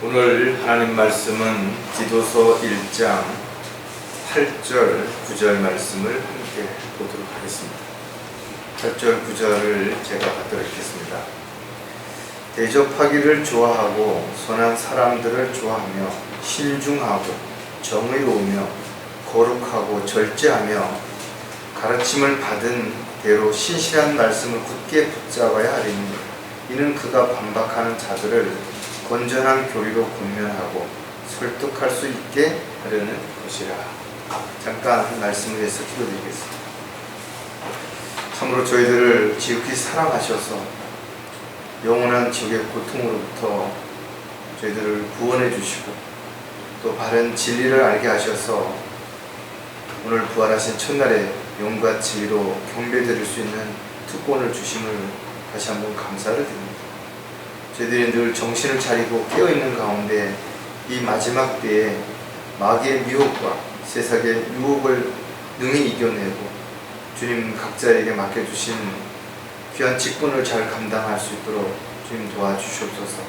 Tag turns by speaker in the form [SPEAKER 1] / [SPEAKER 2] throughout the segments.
[SPEAKER 1] 오늘 하나님 말씀은 디도서 1장 8절 9절 말씀을 함께 보도록 하겠습니다. 8절 9절을 제가 받도록 하겠습니다. 대접하기를 좋아하고 선한 사람들을 좋아하며 신중하고 정의로우며 거룩하고 절제하며 가르침을 받은 대로 신실한 말씀을 굳게 붙잡아야 하리니 이는 그가 반박하는 자들을 건전한 교리로 권면하고 설득할 수 있게 하려는 것이라. 잠깐 말씀을 해서 기도드리겠습니다. 참으로 저희들을 지극히 사랑하셔서 영원한 지옥의 고통으로부터 저희들을 구원해 주시고 또 바른 진리를 알게 하셔서 오늘 부활하신 첫날에 영과 진리로 경배드릴 수 있는 특권을 주심을 다시 한번 감사를 드립니다. 저희들이 늘 정신을 차리고 깨어있는 가운데 이 마지막 때에 마귀의 미혹과 세상의 유혹을 능히 이겨내고 주님 각자에게 맡겨주신 귀한 직분을 잘 감당할 수 있도록 주님 도와주시옵소서.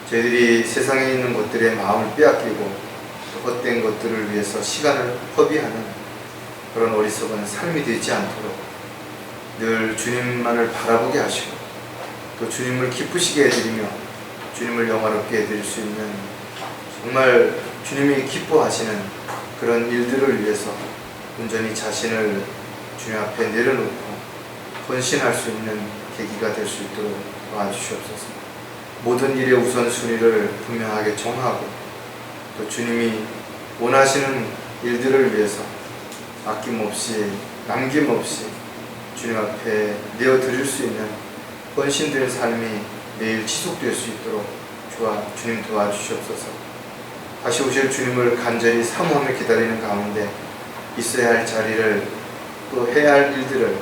[SPEAKER 1] 저희들이 세상에 있는 것들에 마음을 빼앗기고 헛된 것들을 위해서 시간을 허비하는 그런 어리석은 삶이 되지 않도록 늘 주님만을 바라보게 하시고 또 주님을 기쁘시게 해드리며 주님을 영화롭게 해드릴 수 있는 정말 주님이 기뻐하시는 그런 일들을 위해서 온전히 자신을 주님 앞에 내려놓고 헌신할 수 있는 계기가 될 수 있도록 도와주시옵소서. 모든 일의 우선순위를 분명하게 정하고 또 주님이 원하시는 일들을 위해서 아낌없이 남김없이 주님 앞에 내어드릴 수 있는 헌신된 삶이 매일 지속될 수 있도록 주님 도와주시옵소서. 다시 오실 주님을 간절히 사모하며 기다리는 가운데 있어야 할 자리를 또 해야 할 일들을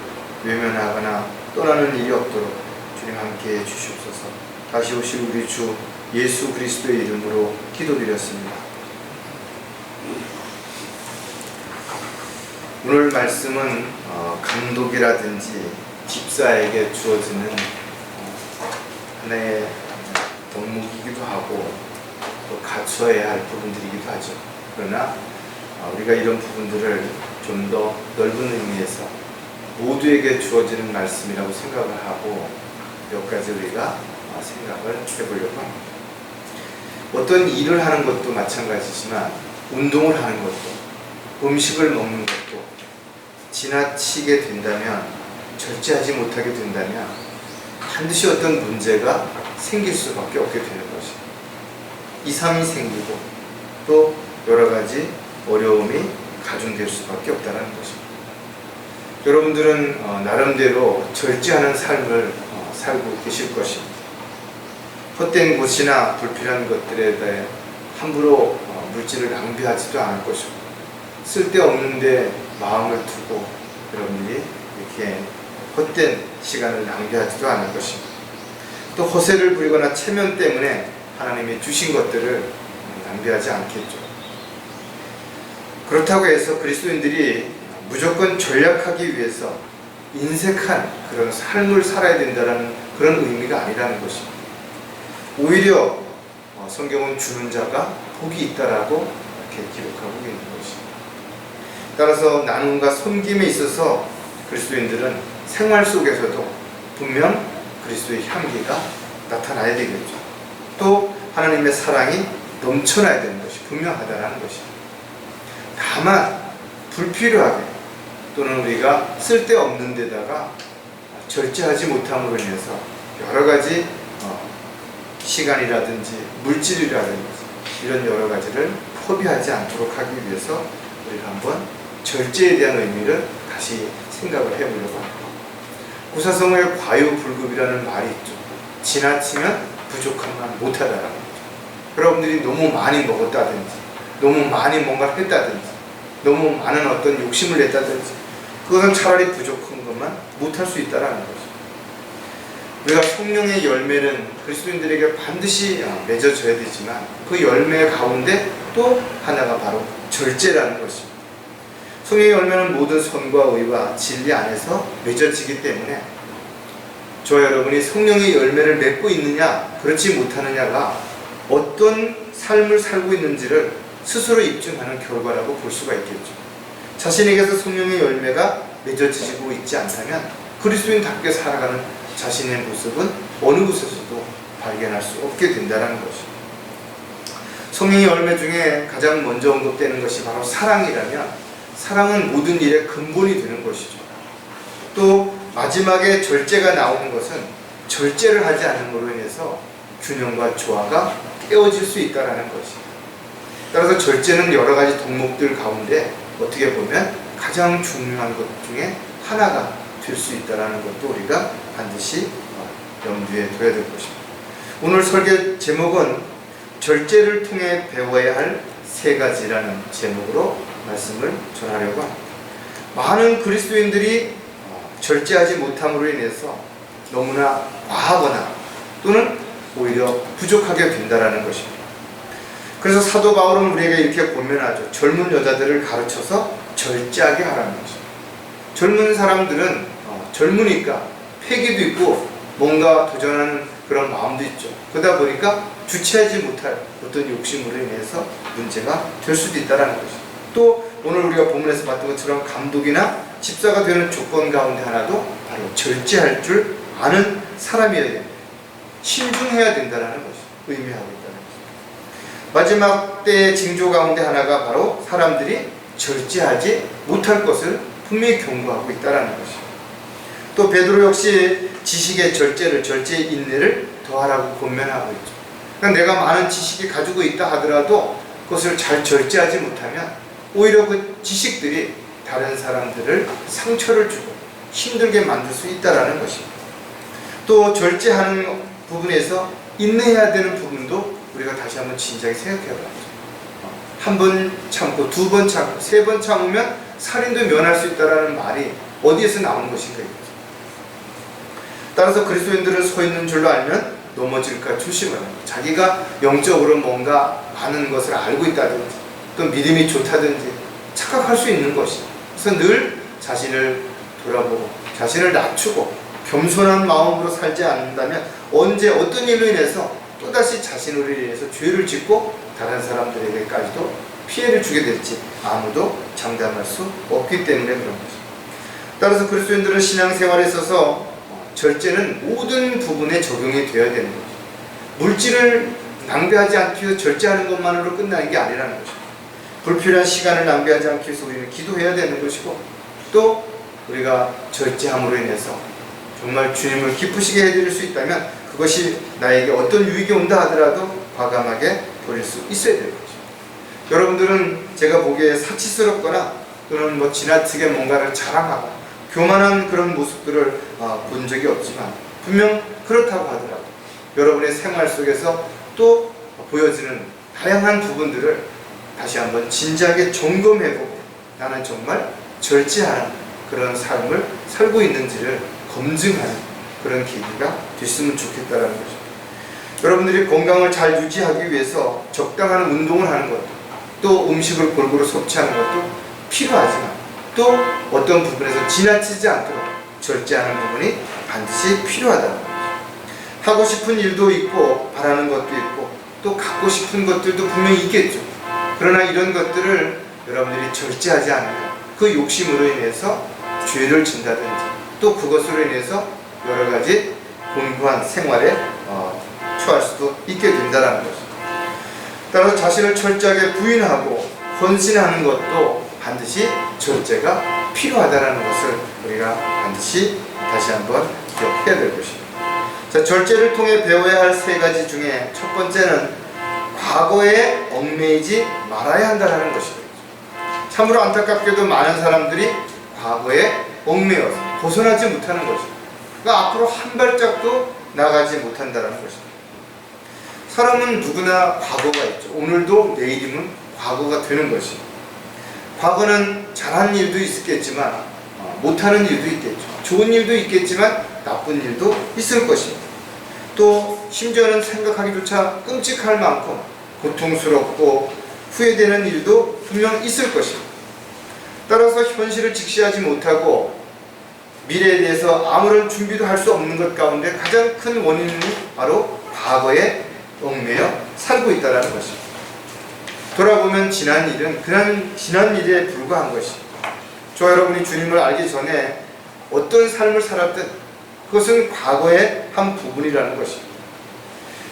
[SPEAKER 1] 외면하거나 떠나는 일이 없도록 주님 함께 해주시옵소서. 다시 오실 우리 주 예수 그리스도의 이름으로 기도드렸습니다. 오늘 말씀은 감독이라든지 집사에게 주어지는 하나의 덕목이기도 하고 또 갖춰야 할 부분들이기도 하죠. 그러나 우리가 이런 부분들을 좀 더 넓은 의미에서 모두에게 주어지는 말씀이라고 생각을 하고 몇 가지 우리가 생각을 해보려고 합니다. 어떤 일을 하는 것도 마찬가지지만 운동을 하는 것도 음식을 먹는 것도 지나치게 된다면 절제하지 못하게 된다면 반드시 어떤 문제가 생길 수밖에 없게 되는 것입니다. 이상이 생기고 또 여러 가지 어려움이 가중될 수밖에 없다는 것입니다. 여러분들은 나름대로 절제하는 삶을 살고 계실 것입니다. 헛된 곳이나 불필요한 것들에 대해 함부로 물질을 낭비하지도 않을 것이고 쓸데없는데 마음을 두고 여러분들이 이렇게 헛된 시간을 낭비하지도 않을 것입니다. 또 허세를 부리거나 체면 때문에 하나님이 주신 것들을 낭비하지 않겠죠. 그렇다고 해서 그리스도인들이 무조건 전략하기 위해서 인색한 그런 삶을 살아야 된다는 그런 의미가 아니라는 것입니다. 오히려 성경은 주는 자가 복이 있다라고 이렇게 기록하고 있는 것입니다. 따라서 나눔과 섬김에 있어서 그리스도인들은 생활 속에서도 분명 그리스도의 향기가 나타나야 되겠죠. 또 하나님의 사랑이 넘쳐나야 되는 것이 분명하다는 것입니다. 다만 불필요하게 또는 우리가 쓸데없는 데다가 절제하지 못함으로 인해서 여러 가지 시간이라든지 물질이라든지 이런 여러 가지를 허비하지 않도록 하기 위해서 우리가 한번 절제에 대한 의미를 다시 생각을 해보려고 합니다. 구사성어에 과유불급이라는 말이 있죠. 지나치면 부족하면 못하다라는 거죠. 여러분들이 너무 많이 먹었다든지 너무 많이 뭔가를 했다든지 너무 많은 어떤 욕심을 냈다든지 그것은 차라리 부족한 것만 못할 수 있다는 거죠. 우리가 성령의 열매는 그리스도인들에게 반드시 맺어져야 되지만 그 열매 가운데 또 하나가 바로 절제라는 것입니다. 성령의 열매는 모든 선과 의와 진리 안에서 맺어지기 때문에 저와 여러분이 성령의 열매를 맺고 있느냐 그렇지 못하느냐가 어떤 삶을 살고 있는지를 스스로 입증하는 결과라고 볼 수가 있겠죠. 자신에게서 성령의 열매가 맺어지고 있지 않다면 그리스도인답게 살아가는 자신의 모습은 어느 곳에서도 발견할 수 없게 된다는 것입니다. 성령의 열매 중에 가장 먼저 언급되는 것이 바로 사랑이라면 사랑은 모든 일의 근본이 되는 것이죠. 또 마지막에 절제가 나오는 것은 절제를 하지 않음으로 인해서 균형과 조화가 깨어질 수 있다는 것입니다. 따라서 절제는 여러 가지 덕목들 가운데 어떻게 보면 가장 중요한 것 중에 하나가 될 수 있다는 것도 우리가 반드시 염두에 둬야 될 것입니다. 오늘 설교 제목은 절제를 통해 배워야 할 세 가지라는 제목으로 말씀을 전하려고 합니다. 많은 그리스도인들이 절제하지 못함으로 인해서 너무나 과하거나 또는 오히려 부족하게 된다는 것입니다. 그래서 사도 바울은 우리에게 이렇게 권면하죠. 젊은 여자들을 가르쳐서 절제하게 하라는 것입니다. 젊은 사람들은 젊으니까 패기도 있고 뭔가 도전하는 그런 마음도 있죠. 그러다 보니까 주체하지 못할 어떤 욕심으로 인해서 문제가 될 수도 있다는 것입니다. 또 오늘 우리가 본문에서 봤던 것처럼 감독이나 집사가 되는 조건 가운데 하나도 바로 절제할 줄 아는 사람이어야 됩니다. 신중해야 된다는 것이 의미하고 있다는 것입니다. 마지막 때의 징조 가운데 하나가 바로 사람들이 절제하지 못할 것을 분명히 경고하고 있다는 것입니다. 또 베드로 역시 지식의 절제의 인내를 더하라고 권면하고 있죠. 그러니까 내가 많은 지식이 가지고 있다 하더라도 그것을 잘 절제하지 못하면 오히려 그 지식들이 다른 사람들을 상처를 주고 힘들게 만들 수 있다는 것입니다. 또 절제하는 부분에서 인내해야 되는 부분도 우리가 다시 한번 진지하게 생각해 봐야죠. 한 번 참고 두 번 참고 세 번 참으면 살인도 면할 수 있다는 말이 어디에서 나온 것인가. 따라서 그리스도인들은 서 있는 줄로 알면 넘어질까 조심하는 것. 자기가 영적으로 뭔가 많은 것을 알고 있다든지 또 믿음이 좋다든지 착각할 수 있는 것이죠. 그래서 늘 자신을 돌아보고 자신을 낮추고 겸손한 마음으로 살지 않는다면 언제 어떤 일로 인해서 또다시 자신으로 인해서 죄를 짓고 다른 사람들에게까지도 피해를 주게 될지 아무도 장담할 수 없기 때문에 그런 것입니다. 따라서 그리스도인들은 신앙생활에 있어서 절제는 모든 부분에 적용이 되어야 되는 것입니다. 물질을 낭비하지 않기 위해서 절제하는 것만으로 끝나는 게 아니라는 것입니다. 불필요한 시간을 낭비하지 않기 위해서 우리는 기도해야 되는 것이고 또 우리가 절제함으로 인해서 정말 주님을 기쁘시게 해드릴 수 있다면 그것이 나에게 어떤 유익이 온다 하더라도 과감하게 버릴 수 있어야 될 것입니다. 여러분들은 제가 보기에 사치스럽거나 또는 지나치게 뭔가를 자랑하고 교만한 그런 모습들을 본 적이 없지만 분명 그렇다고 하더라도 여러분의 생활 속에서 또 보여지는 다양한 부분들을 다시 한번 진지하게 점검해보고 나는 정말 절제하는 그런 삶을 살고 있는지를 검증하는 그런 계기가 됐으면 좋겠다는 것입니다. 여러분들이 건강을 잘 유지하기 위해서 적당한 운동을 하는 것도 또 음식을 골고루 섭취하는 것도 필요하지만 또 어떤 부분에서 지나치지 않도록 절제하는 부분이 반드시 필요하다는 것입니다. 하고 싶은 일도 있고 바라는 것도 있고 또 갖고 싶은 것들도 분명히 있겠죠. 그러나 이런 것들을 여러분들이 절제하지 않으면 그 욕심으로 인해서 죄를 진다든지 또 그것으로 인해서 여러 가지 곤고한 생활에 처할 수도 있게 된다는 것입니다. 따라서 자신을 철저하게 부인하고 헌신하는 것도 반드시 절제가 필요하다는 것을 우리가 반드시 다시 한번 기억해야 될 것입니다. 자, 절제를 통해 배워야 할 세 가지 중에 첫 번째는 과거에 얽매이지 말아야 한다는 것입니다. 참으로 안타깝게도 많은 사람들이 과거에 얽매여서 벗어나지 못하는 것입니다. 그러니까 앞으로 한 발짝도 나가지 못한다는 것입니다. 사람은 누구나 과거가 있죠. 오늘도 내일이면 과거가 되는 것입니다. 과거는 잘한 일도 있겠지만 못하는 일도 있겠죠. 좋은 일도 있겠지만 나쁜 일도 있을 것입니다. 또 심지어는 생각하기조차 끔찍할 만큼 고통스럽고 후회되는 일도 분명 있을 것입니다. 따라서 현실을 직시하지 못하고 미래에 대해서 아무런 준비도 할 수 없는 것 가운데 가장 큰 원인이 바로 과거에 얽매여 살고 있다는 것입니다. 돌아보면 지난 일은 그냥 지난 일에 불과한 것입니다. 저와 여러분이 주님을 알기 전에 어떤 삶을 살았든 그것은 과거의 한 부분이라는 것입니다.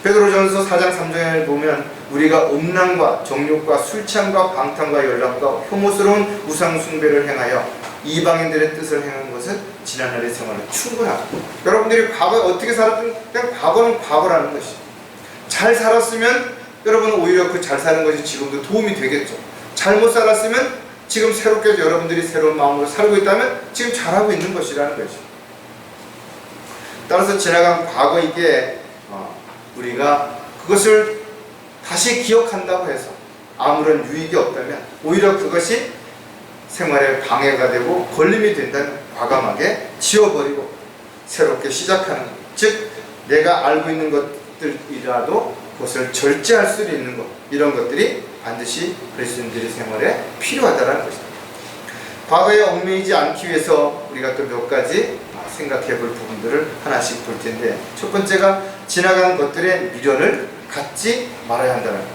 [SPEAKER 1] 베드로전서 4장 3절을 보면 우리가 음란과 정욕과 술취함과 방탕과 열람과 혐오스러운 우상 숭배를 행하여 이방인들의 뜻을 행한 것은 지난날의 생활은 충분하다. 여러분들이 과거에 어떻게 살았든 그냥 과거는 과거라는 것입니다. 잘 살았으면 여러분은 오히려 그 잘 사는 것이 지금도 도움이 되겠죠. 잘못 살았으면 지금 새롭게 여러분들이 새로운 마음으로 살고 있다면 지금 잘하고 있는 것이라는 것이죠. 따라서 지나간 과거이기에 우리가 그것을 다시 기억한다고 해서 아무런 유익이 없다면 오히려 그것이 생활에 방해가 되고 걸림이 된다면 과감하게 지워버리고 새롭게 시작하는 것. 즉 내가 알고 있는 것들이라도 그것을 절제할 수 있는 것, 이런 것들이 반드시 그리스도인들의 생활에 필요하다는 것입니다. 과거에 얽매이지 않기 위해서 우리가 또 몇 가지 생각해 볼 부분들을 하나씩 볼 텐데, 첫 번째가 지나간 것들의 미련을 갖지 말아야 한다는 것.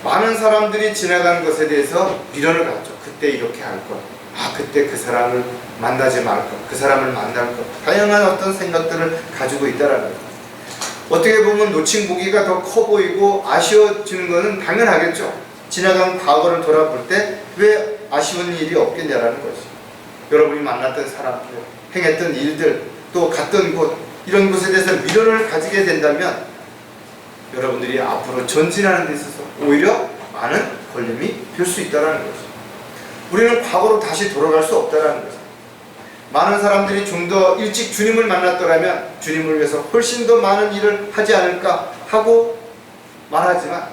[SPEAKER 1] 많은 사람들이 지나간 것에 대해서 미련을 갖죠. 그때 이렇게 할 것, 그때 그 사람을 만나지 말 것, 그 사람을 만날 것, 다양한 어떤 생각들을 가지고 있다는 것. 어떻게 보면 놓친 고기가 더 커 보이고 아쉬워지는 것은 당연하겠죠. 지나간 과거를 돌아볼 때 왜 아쉬운 일이 없겠냐라는 것이. 여러분이 만났던 사람들, 행했던 일들, 또 갔던 곳, 이런 곳에 대해서 미련을 가지게 된다면 여러분들이 앞으로 전진하는 데 있어서 오히려 많은 걸림이 될 수 있다는 것이죠. 우리는 과거로 다시 돌아갈 수 없다는 것이죠. 많은 사람들이 좀 더 일찍 주님을 만났더라면 주님을 위해서 훨씬 더 많은 일을 하지 않을까 하고 말하지만,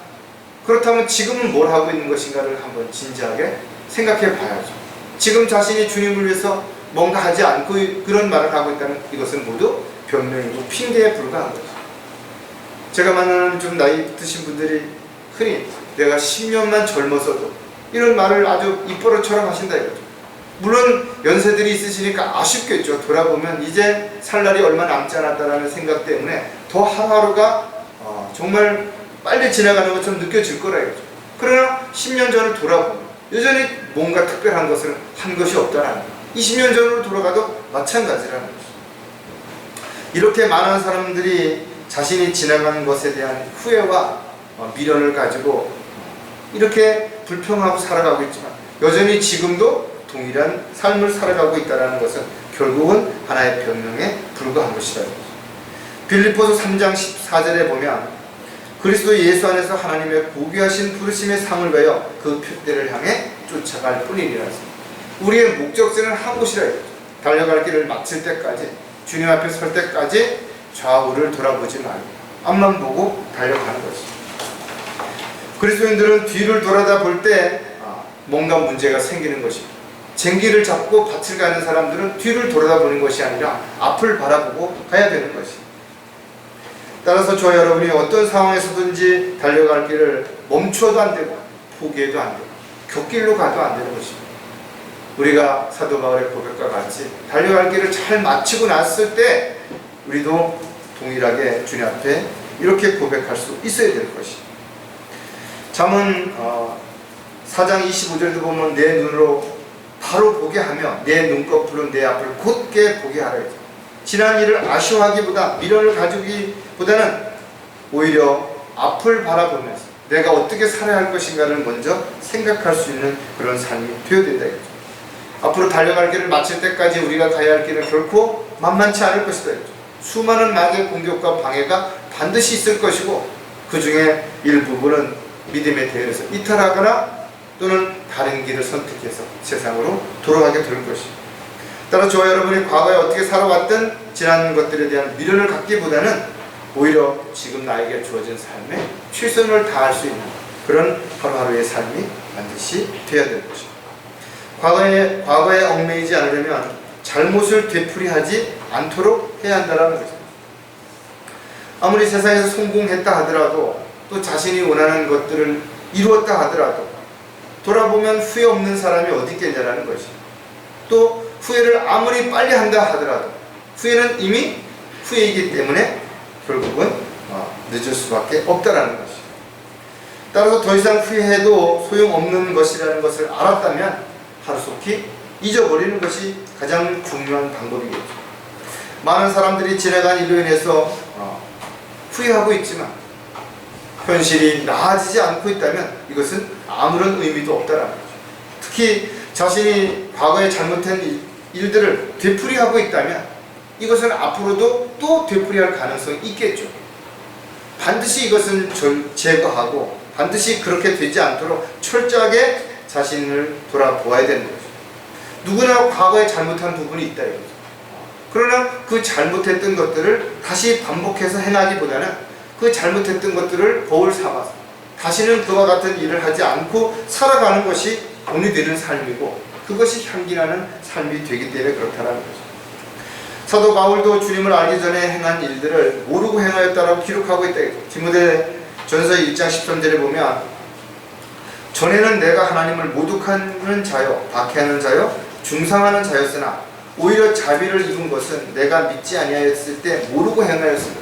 [SPEAKER 1] 그렇다면 지금은 뭘 하고 있는 것인가를 한번 진지하게 생각해 봐야죠. 지금 자신이 주님을 위해서 뭔가 하지 않고 그런 말을 하고 있다면 이것은 모두 변명이고 핑계에 불과한 거죠. 제가 만나는 좀 나이 드신 분들이 흔히 내가 10년만 젊었어도, 이런 말을 아주 입버릇처럼 하신다 이거죠. 물론 연세들이 있으시니까 아쉽겠죠. 돌아보면 이제 살 날이 얼마 남지 않았다는 생각 때문에 더 하루하루가 정말 빨리 지나가는 것처럼 느껴질 거라 이거죠. 그러나 10년 전을 돌아보면 여전히 뭔가 특별한 것을 한 것이 없다는 거예요. 20년 전으로 돌아가도 마찬가지라는 거죠. 이렇게 많은 사람들이 자신이 지나간 것에 대한 후회와 미련을 가지고 이렇게 불평하고 살아가고 있지만 여전히 지금도 동일한 삶을 살아가고 있다는 것은 결국은 하나의 변명에 불과한 것이라는 거죠. 빌립보서 3장 14절에 보면 그리스도 예수 안에서 하나님의 고귀하신 부르심의 상을 배워 그 표대를 향해 쫓아갈 뿐이니라. 우리의 목적지는 한 곳이라 했죠. 달려갈 길을 마칠 때까지, 주님 앞에 설 때까지 좌우를 돌아보지 말고 앞만 보고 달려가는 것이죠. 그리스도인들은 뒤를 돌아다 볼 때 뭔가 문제가 생기는 것입니다. 쟁기를 잡고 밭을 가는 사람들은 뒤를 돌아다보는 것이 아니라 앞을 바라보고 가야 되는 것입니다. 따라서 저와 여러분이 어떤 상황에서든지 달려갈 길을 멈춰도 안 되고 포기해도 안 되고 곁길로 가도 안 되는 것입니다. 우리가 사도 바울의 고백과 같이 달려갈 길을 잘 마치고 났을 때 우리도 동일하게 주님 앞에 이렇게 고백할 수 있어야 될 것입니다. 잠언 4장 25절도 보면 내 눈으로 바로 보게 하며 내 눈꺼풀은 내 앞을 곧게 보게 하라 했죠. 지난 일을 아쉬워하기보다 미련을 가지기보다는 오히려 앞을 바라보면서 내가 어떻게 살아야 할 것인가를 먼저 생각할 수 있는 그런 삶이 되어야 된다 했죠. 앞으로 달려갈 길을 마칠 때까지 우리가 가야 할 길은 결코 만만치 않을 것이다 했죠. 수많은 마귀의 공격과 방해가 반드시 있을 것이고 그 중에 일부분은 믿음의 대열에서 이탈하거나 또는 다른 길을 선택해서 세상으로 돌아가게 될 것입니다. 따라 저와 여러분이 과거에 어떻게 살아왔든 지난 것들에 대한 미련을 갖기보다는 오히려 지금 나에게 주어진 삶에 최선을 다할 수 있는 그런 하루하루의 삶이 반드시 되어야 될 것입니다. 과거에 얽매이지 않으려면 잘못을 되풀이하지 않도록 해야 한다는 것입니다. 아무리 세상에서 성공했다 하더라도 또 자신이 원하는 것들을 이루었다 하더라도 돌아보면 후회 없는 사람이 어디 있겠냐라는 것입니다. 또 후회를 아무리 빨리 한다 하더라도 후회는 이미 후회이기 때문에 결국은 늦을 수밖에 없다라는 것이죠. 따라서 더 이상 후회해도 소용없는 것이라는 것을 알았다면 하루속히 잊어버리는 것이 가장 중요한 방법이겠죠. 많은 사람들이 지나간 일로 인해서 후회하고 있지만 현실이 나아지지 않고 있다면 이것은 아무런 의미도 없다라는 거죠. 특히 자신이 과거에 잘못한 일들을 되풀이하고 있다면 이것은 앞으로도 또 되풀이할 가능성이 있겠죠. 반드시 이것을 제거하고 반드시 그렇게 되지 않도록 철저하게 자신을 돌아보아야 되는 거죠. 누구나 과거에 잘못한 부분이 있다 이거죠. 그러나 그 잘못했던 것들을 다시 반복해서 행하기보다는 그 잘못했던 것들을 거울 삼아서 다시는 그와 같은 일을 하지 않고 살아가는 것이 본이 되는 삶이고 그것이 향기나는 삶이 되기 때문에 그렇다는 거죠. 사도 바울도 주님을 알기 전에 행한 일들을 모르고 행하였다라고 기록하고 있다. 디모데전서 1장 13절에 보면 전에는 내가 하나님을 모독하는 자요 박해하는 자요 중상하는 자였으나 오히려 자비를 입은 것은 내가 믿지 아니하였을 때 모르고 행하였습니다.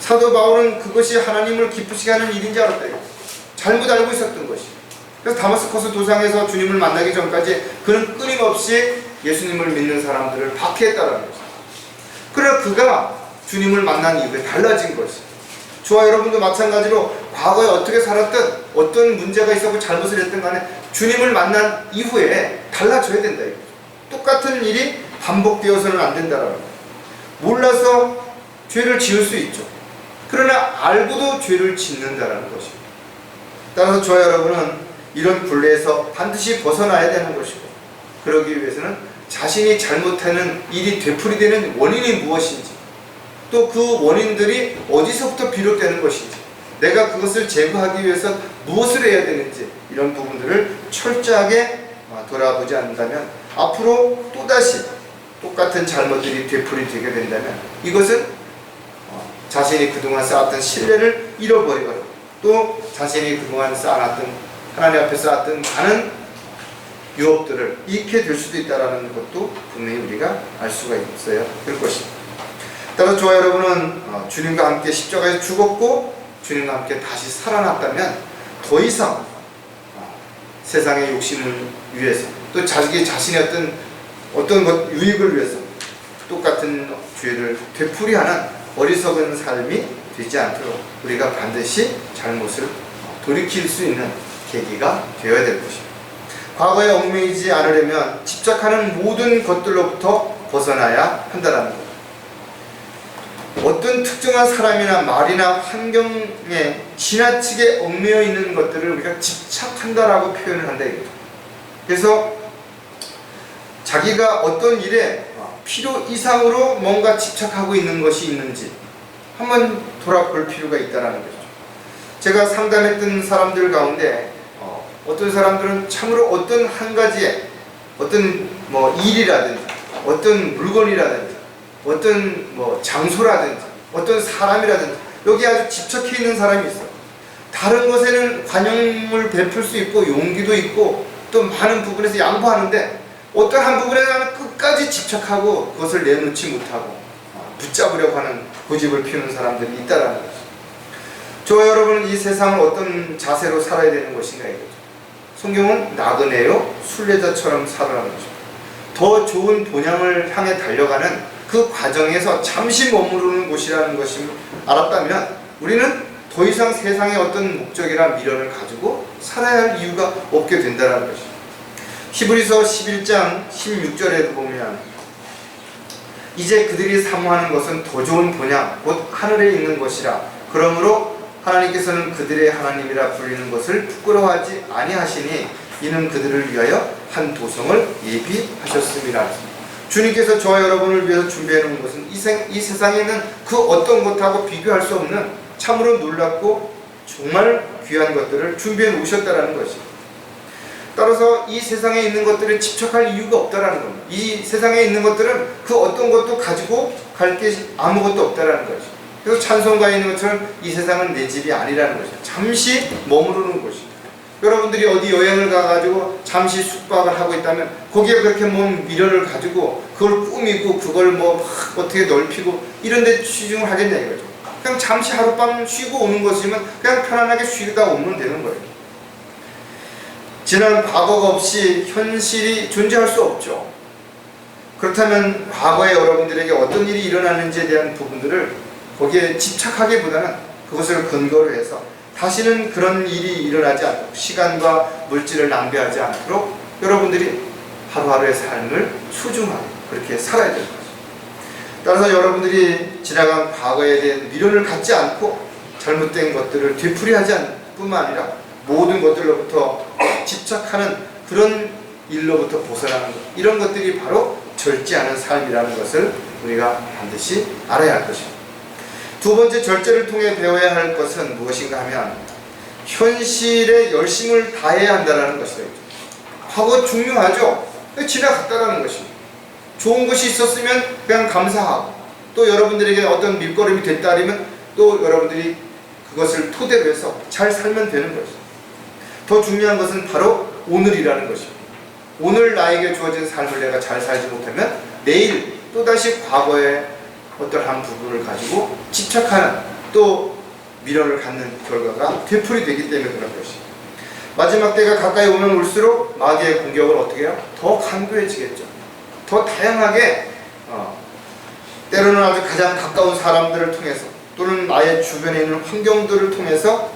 [SPEAKER 1] 사도 바울은 그것이 하나님을 기쁘시게 하는 일인 줄 알았다. 잘못 알고 있었던 것이. 그래서 다마스커스 도상에서 주님을 만나기 전까지 그는 끊임없이 예수님을 믿는 사람들을 박해했다라는 것입니다. 그러나 그가 주님을 만난 이후에 달라진 것이. 저와 여러분도 마찬가지로 과거에 어떻게 살았든 어떤 문제가 있었고 잘못을 했든 간에 주님을 만난 이후에 달라져야 된다. 똑같은 일이 반복되어서는 안 된다라는 거예요. 몰라서 죄를 지을 수 있죠. 그러나 알고도 죄를 짓는다라는 것이고, 따라서 저와 여러분은 이런 굴레에서 반드시 벗어나야 되는 것이고, 그러기 위해서는 자신이 잘못하는 일이 되풀이되는 원인이 무엇인지, 또 그 원인들이 어디서부터 비롯되는 것인지, 내가 그것을 제거하기 위해서 무엇을 해야 되는지, 이런 부분들을 철저하게 돌아보지 않는다면 앞으로 또다시 똑같은 잘못들이 되풀이되게 된다면 이것은 자신이 그동안 쌓았던 신뢰를 잃어버리고 또 자신이 그동안 쌓아놨던 하나님 앞에 쌓았던 많은 유업들을 잃게 될 수도 있다는 것도 분명히 우리가 알 수가 있어요. 그럴 것입니다. 따라서 저와 여러분은 주님과 함께 십자가에서 죽었고 주님과 함께 다시 살아났다면 더 이상 세상의 욕심을 위해서 또 자신의 어떤 것 유익을 위해서 똑같은 죄를 되풀이하는 어리석은 삶이 되지 않도록 우리가 반드시 잘못을 돌이킬 수 있는 계기가 되어야 될 것입니다. 과거에 얽매이지 않으려면 집착하는 모든 것들로부터 벗어나야 한다는 것. 어떤 특정한 사람이나 말이나 환경에 지나치게 얽매여 있는 것들을 우리가 집착한다라고 표현을 한다 이거죠. 그래서 자기가 어떤 일에 필요 이상으로 뭔가 집착하고 있는 것이 있는지 한번 돌아볼 필요가 있다는 거죠. 제가 상담했던 사람들 가운데 어떤 사람들은 참으로 어떤 한 가지에 어떤 일이라든지 어떤 물건이라든지 어떤 장소라든지 어떤 사람이라든지 여기 아주 집착해 있는 사람이 있어요. 다른 것에는 관용을 베풀 수 있고 용기도 있고 또 많은 부분에서 양보하는데 어떤 한 부분에는 끝까지 집착하고 그것을 내놓지 못하고 붙잡으려고 하는 고집을 피우는 사람들이 있다는 거죠. 저와 여러분은 이 세상을 어떤 자세로 살아야 되는 것인가 이거죠. 성경은 나그네요 순례자처럼 살아라는 것입니다. 더 좋은 본향을 향해 달려가는 그 과정에서 잠시 머무르는 곳이라는 것을 알았다면 우리는 더 이상 세상의 어떤 목적이나 미련을 가지고 살아야 할 이유가 없게 된다는 것입니다. 히브리서 11장 16절에도 보면 이제 그들이 사모하는 것은 더 좋은 본향 곧 하늘에 있는 것이라 그러므로 하나님께서는 그들의 하나님이라 불리는 것을 부끄러워하지 아니하시니 이는 그들을 위하여 한 도성을 예비하셨음이라. 주님께서 저와 여러분을 위해서 준비해 놓은 것은 이 세상에 있는 그 어떤 것하고 비교할 수 없는 참으로 놀랍고 정말 귀한 것들을 준비해 놓으셨다는 것입니다. 따라서 이 세상에 있는 것들에 집착할 이유가 없다라는 겁니다. 이 세상에 있는 것들은 그 어떤 것도 가지고 갈 게 아무것도 없다라는 거죠. 그래서 찬송가에 있는 것처럼 이 세상은 내 집이 아니라는 거죠. 잠시 머무르는 곳이죠. 여러분들이 어디 여행을 가가지고 잠시 숙박을 하고 있다면 거기에 그렇게 뭔 미련을 가지고 그걸 꾸미고 그걸 어떻게 넓히고 이런 데 치중을 하겠냐 이거죠. 그냥 잠시 하룻밤 쉬고 오는 것이면 그냥 편안하게 쉬다 오면 되는 거예요. 지난 과거가 없이 현실이 존재할 수 없죠. 그렇다면 과거에 여러분들에게 어떤 일이 일어나는지에 대한 부분들을 거기에 집착하기보다는 그것을 근거로 해서 다시는 그런 일이 일어나지 않도록 시간과 물질을 낭비하지 않도록 여러분들이 하루하루의 삶을 소중하게 그렇게 살아야 될 거죠. 따라서 여러분들이 지나간 과거에 대한 미련을 갖지 않고 잘못된 것들을 되풀이하지 않을 뿐만 아니라 모든 것들로부터 집착하는 그런 일로부터 벗어나는 것, 이런 것들이 바로 절제하는 삶이라는 것을 우리가 반드시 알아야 할 것입니다. 두 번째, 절제를 통해 배워야 할 것은 무엇인가 하면 현실에 열심을 다해야 한다는 것이죠. 과거 중요하죠. 지나갔다라는 것입니다. 좋은 것이 있었으면 그냥 감사하고, 또 여러분들에게 어떤 밑거름이 됐다면 또 여러분들이 그것을 토대로 해서 잘 살면 되는 것이죠. 더 중요한 것은 바로 오늘이라는 것입니다. 오늘 나에게 주어진 삶을 내가 잘 살지 못하면 내일 또다시 과거의 어떠한 부분을 가지고 집착하는, 또 미련을 갖는 결과가 되풀이되기 때문에 그런 것입니다. 마지막 때가 가까이 오면 올수록 마귀의 공격은 어떻게 해요? 더 강도해지겠죠. 더 다양하게 때로는 아주 가장 가까운 사람들을 통해서, 또는 나의 주변에 있는 환경들을 통해서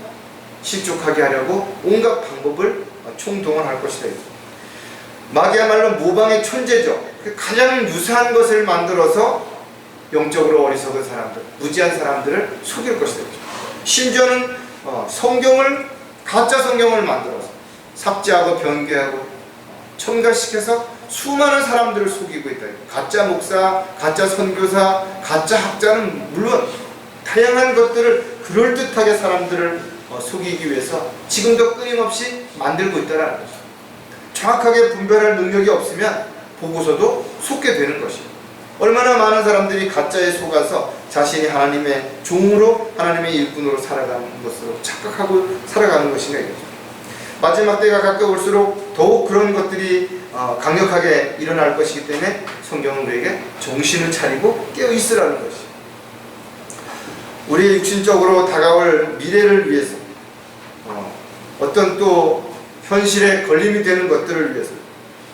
[SPEAKER 1] 실족하게 하려고 온갖 방법을 총동원할 것이다. 마귀야말로 모방의 천재죠. 가장 유사한 것을 만들어서 영적으로 어리석은 사람들, 무지한 사람들을 속일 것이다. 심지어는 성경을, 가짜 성경을 만들어서 삭제하고 변개하고 첨가시켜서 수많은 사람들을 속이고 있다. 가짜 목사, 가짜 선교사, 가짜 학자는 물론 다양한 것들을 그럴듯하게 사람들을 속이기 위해서 지금도 끊임없이 만들고 있다는 것이죠. 정확하게 분별할 능력이 없으면 보고서도 속게 되는 것이에요. 얼마나 많은 사람들이 가짜에 속아서 자신이 하나님의 종으로, 하나님의 일꾼으로 살아가는 것으로 착각하고 살아가는 것인가 이거죠. 마지막 때가 가까이 올수록 더욱 그런 것들이 강력하게 일어날 것이기 때문에 성경은 우리에게 정신을 차리고 깨어 있으라는 것이에요. 우리 육신적으로 다가올 미래를 위해서 어떤 또 현실에 걸림이 되는 것들을 위해서,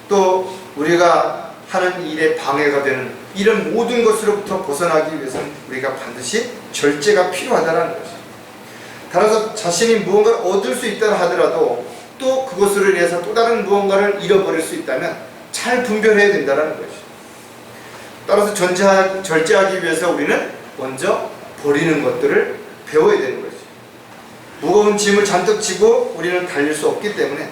[SPEAKER 1] 또 우리가 하는 일에 방해가 되는 이런 모든 것으로부터 벗어나기 위해서는 우리가 반드시 절제가 필요하다는 것이죠. 따라서 자신이 무언가를 얻을 수 있다 하더라도 또 그것으로 인해서 또 다른 무언가를 잃어버릴 수 있다면 잘 분별해야 된다는 것이죠. 따라서 절제하기 위해서 우리는 먼저 버리는 것들을 배워야 되는 것이죠. 무거운 짐을 잔뜩 지고 우리는 달릴 수 없기 때문에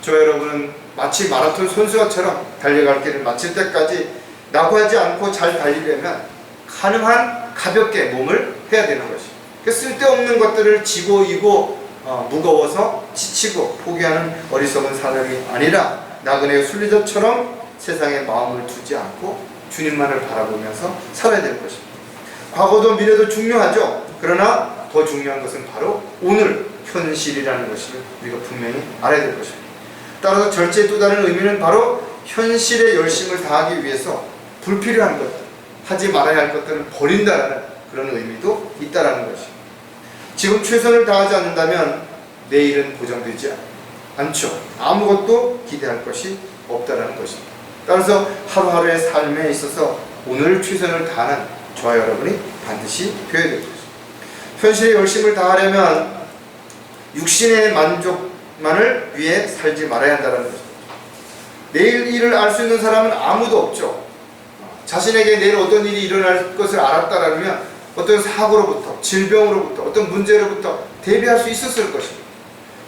[SPEAKER 1] 저 여러분은 마치 마라톤 선수처럼 달려갈 길을 마칠 때까지 낙오하지 않고 잘 달리려면 가능한 가볍게 몸을 해야 되는 것이죠. 쓸데없는 것들을 지고 이고 무거워서 지치고 포기하는 어리석은 사람이 아니라 나그네의 순리자처럼 세상에 마음을 두지 않고 주님만을 바라보면서 살아야 될 것입니다. 과거도 미래도 중요하죠. 그러나 더 중요한 것은 바로 오늘 현실이라는 것을 우리가 분명히 알아야 될 것입니다. 따라서 절제의 또 다른 의미는 바로 현실에 열심을 다하기 위해서 불필요한 것들, 하지 말아야 할 것들을 버린다는 그런 의미도 있다는 것입니다. 지금 최선을 다하지 않는다면 내일은 보장되지 않죠. 아무것도 기대할 것이 없다는 것입니다. 따라서 하루하루의 삶에 있어서 오늘 최선을 다하는 저와 여러분이 반드시 되어야 될 것입니다. 현실에 열심을 다하려면 육신의 만족만을 위해 살지 말아야 한다는 것입니다. 내일 일을 알 수 있는 사람은 아무도 없죠. 자신에게 내일 어떤 일이 일어날 것을 알았다면 어떤 사고로부터, 질병으로부터, 어떤 문제로부터 대비할 수 있었을 것입니다.